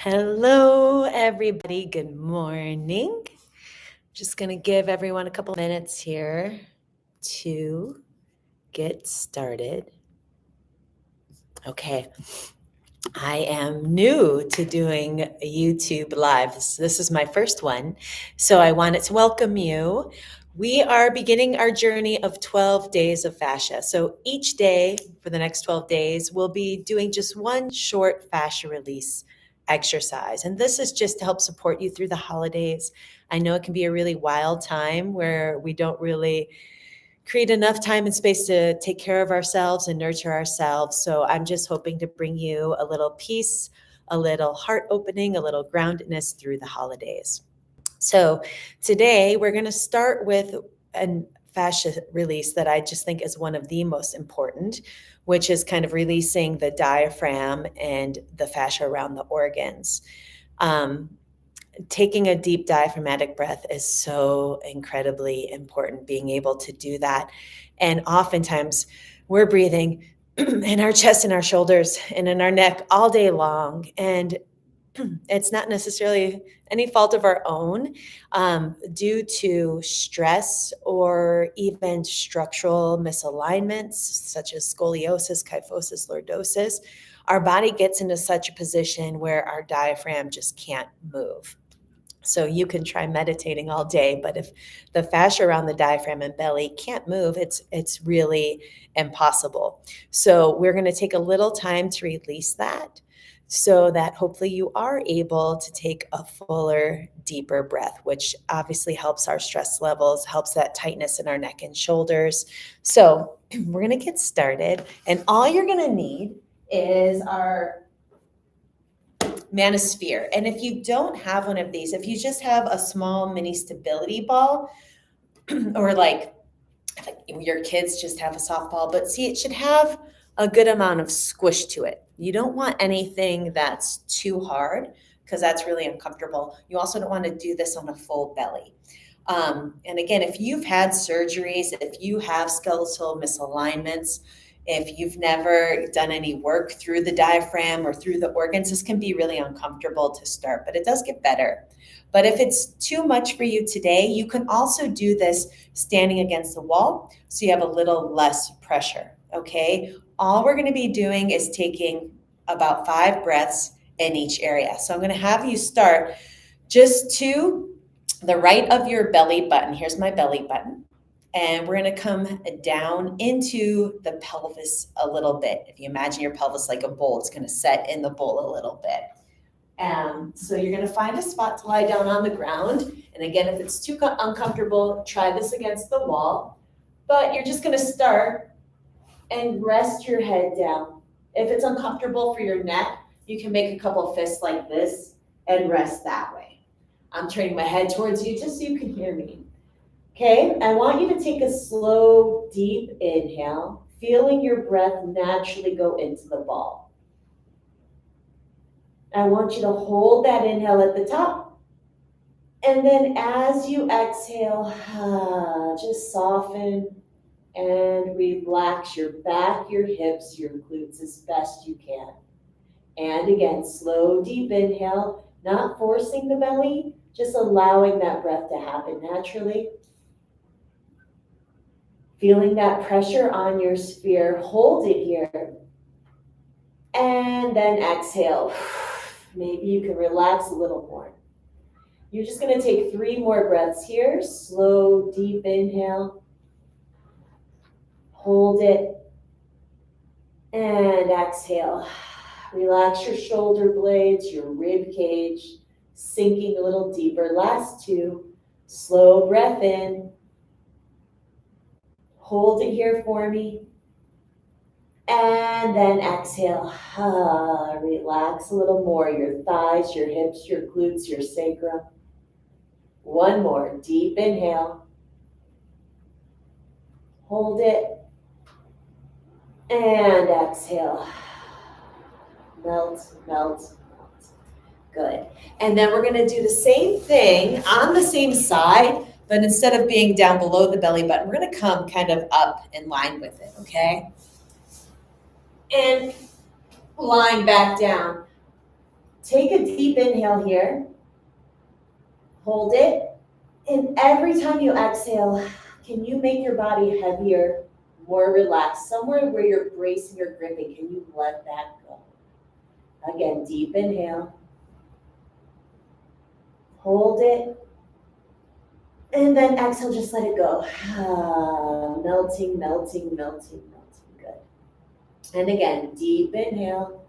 Hello, everybody. Good morning. Just going to give everyone a couple minutes here to get started. Okay. I am new to doing YouTube lives. This is my first one. So I wanted to welcome you. We are beginning our journey of 12 days of fascia. So each day for the next 12 days, we'll be doing just one short fascia release exercise. And this is just to help support you through the holidays. I know it can be a really wild time where we don't really create enough time and space to take care of ourselves and nurture ourselves. So I'm just hoping to bring you a little peace, a little heart opening, a little groundedness through the holidays. So today we're going to start with a fascia release that I just think is one of the most important, which is kind of releasing the diaphragm and the fascia around the organs. Taking a deep diaphragmatic breath is so incredibly important, being able to do that. And oftentimes we're breathing in our chest and our shoulders and in our neck all day long. And it's not necessarily any fault of our own, due to stress or even structural misalignments such as scoliosis, kyphosis, lordosis. Our body gets into such a position where our diaphragm just can't move. So you can try meditating all day, but if the fascia around the diaphragm and belly can't move, it's really impossible. So we're going to take a little time to release that so that hopefully you are able to take a fuller, deeper breath, which obviously helps our stress levels, helps that tightness in our neck and shoulders. So we're going to get started, and all you're going to need is our manosphere. And if you don't have one of these, if you just have a small mini stability ball, or like your kids just have a softball, but see, it should have a good amount of squish to it. You don't want anything that's too hard because that's really uncomfortable. You also don't want to do this on a full belly. And again, if you've had surgeries, if you have skeletal misalignments, if you've never done any work through the diaphragm or through the organs, this can be really uncomfortable to start, but it does get better. But if it's too much for you today, you can also do this standing against the wall so you have a little less pressure, okay? All we're gonna be doing is taking about 5 breaths in each area. So I'm gonna have you start just to the right of your belly button. Here's my belly button. And we're going to come down into the pelvis a little bit. If you imagine your pelvis like a bowl, it's going to set in the bowl a little bit. So you're going to find a spot to lie down on the ground. And again, if it's too uncomfortable, try this against the wall. But you're just going to start and rest your head down. If it's uncomfortable for your neck, you can make a couple fists like this and rest that way. I'm turning my head towards you just so you can hear me. Okay, I want you to take a slow, deep inhale, feeling your breath naturally go into the ball. I want you to hold that inhale at the top. And then as you exhale, just soften and relax your back, your hips, your glutes as best you can. And again, slow, deep inhale, not forcing the belly, just allowing that breath to happen naturally. Feeling that pressure on your sphere, hold it here. And then exhale. Maybe you can relax a little more. You're just going to take 3 more breaths here. Slow, deep inhale. Hold it. And exhale. Relax your shoulder blades, your rib cage, sinking a little deeper. Last 2. Slow breath in. Hold it here for me. And then exhale. Relax a little more. Your thighs, your hips, your glutes, your sacrum. 1 more. Deep inhale. Hold it. And exhale. Melt, melt, melt. Good. And then we're going to do the same thing on the same side, but instead of being down below the belly button, we're going to come kind of up in line with it, okay? And lying back down. Take a deep inhale here. Hold it. And every time you exhale, can you make your body heavier, more relaxed? Somewhere where you're bracing or gripping, can you let that go? Again, deep inhale. Hold it. And then exhale, just let it go. Melting, melting, melting, melting. Good. And again, deep inhale.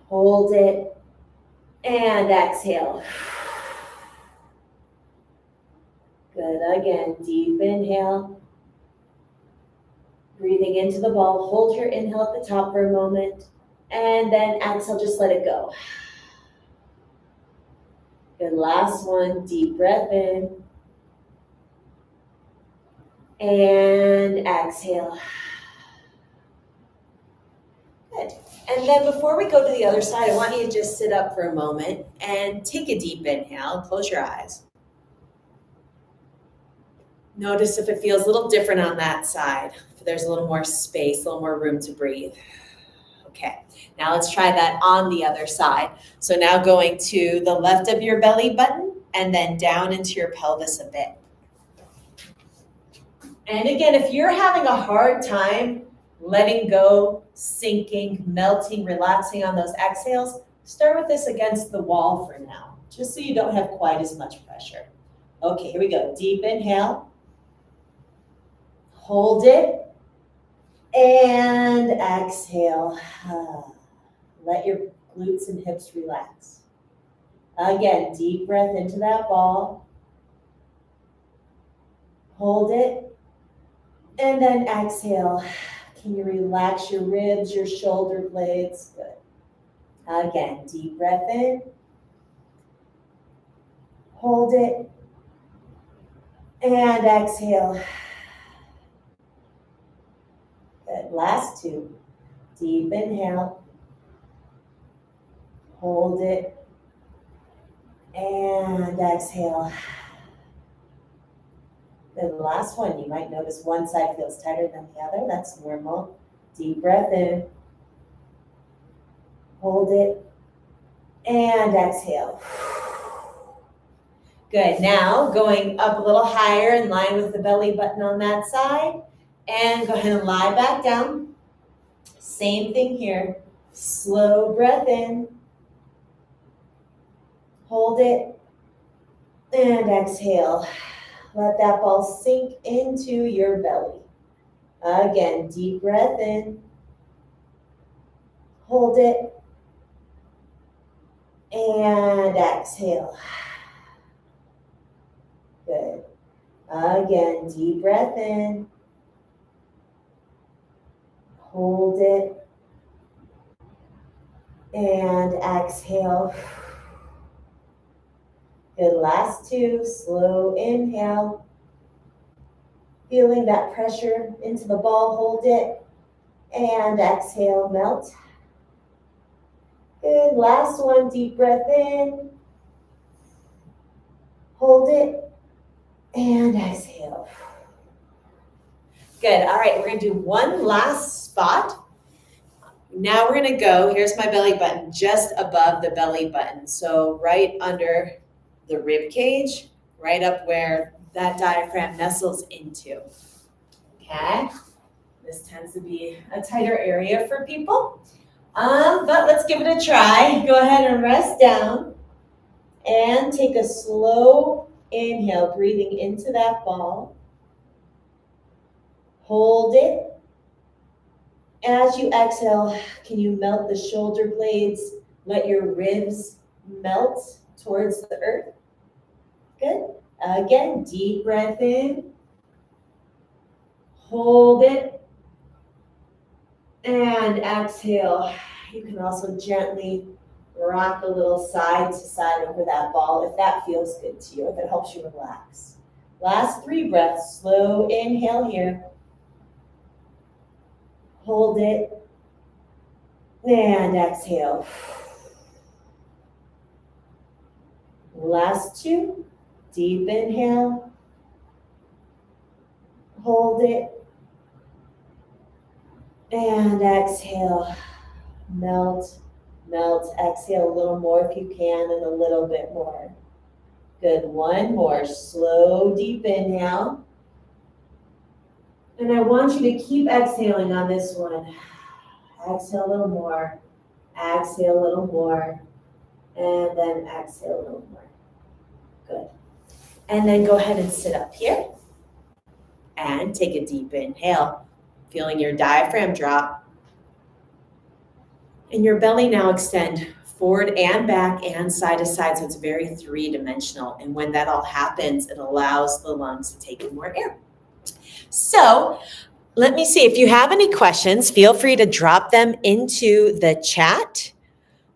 Hold it. And exhale. Good. Again, deep inhale. Breathing into the ball. Hold your inhale at the top for a moment. And then exhale, just let it go. Good. Last one. Deep breath in. And exhale. Good. And then before we go to the other side, I want you to just sit up for a moment and take a deep inhale. Close your eyes. Notice if it feels a little different on that side. If there's a little more space, a little more room to breathe. Okay, now let's try that on the other side. So now going to the left of your belly button and then down into your pelvis a bit. And again, if you're having a hard time letting go, sinking, melting, relaxing on those exhales, start with this against the wall for now, just so you don't have quite as much pressure. Okay, here we go. Deep inhale. Hold it. And exhale. Let your glutes and hips relax. Again, deep breath into that ball. Hold it. And then exhale. Can you relax your ribs, your shoulder blades? Good. Again, deep breath in. Hold it. And exhale. Good. Last two. Deep inhale. Hold it. And exhale. Then the last one, you might notice one side feels tighter than the other. That's normal. Deep breath in. Hold it. And exhale. Good. Now going up a little higher in line with the belly button on that side. And go ahead and lie back down. Same thing here. Slow breath in. Hold it. And exhale. Let that ball sink into your belly. Again, deep breath in. Hold it. And exhale. Good. Again, deep breath in. Hold it. And exhale. Good. Last two. Slow inhale. Feeling that pressure into the ball. Hold it. And exhale. Melt. Good. Last one. Deep breath in. Hold it. And exhale. Good. All right. We're going to do one last spot. Now we're going to go, here's my belly button, just above the belly button. So right under the rib cage, right up where that diaphragm nestles into. Okay. This tends to be a tighter area for people. But let's give it a try. Go ahead and rest down and take a slow inhale, breathing into that ball. Hold it. As you exhale, can you melt the shoulder blades? Let your ribs melt towards the earth. Good. Again, deep breath in. Hold it. And exhale. You can also gently rock a little side to side over that ball if that feels good to you, if it helps you relax. Last 3 breaths. Slow inhale here. Hold it. And exhale. Last 2. Deep inhale. Hold it. And exhale. Melt. Melt, exhale a little more if you can, and a little bit more. Good, one more, slow, deep inhale. And I want you to keep exhaling on this one. Exhale a little more, exhale a little more, and then exhale a little more. Good. And then go ahead and sit up here and take a deep inhale, feeling your diaphragm drop. And your belly now extend forward and back and side to side, so it's very three-dimensional. And when that all happens, it allows the lungs to take in more air. So let me see, if you have any questions, feel free to drop them into the chat.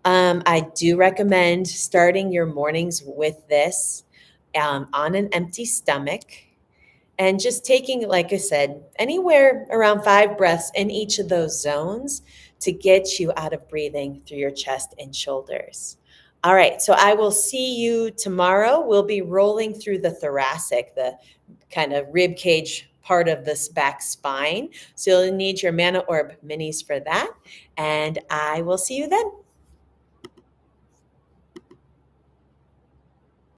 I do recommend starting your mornings with this on an empty stomach. And just taking, like I said, anywhere around 5 breaths in each of those zones to get you out of breathing through your chest and shoulders. All right, so I will see you tomorrow. We'll be rolling through the thoracic, the kind of rib cage part of this back spine. So you'll need your Mana Orb minis for that. And I will see you then.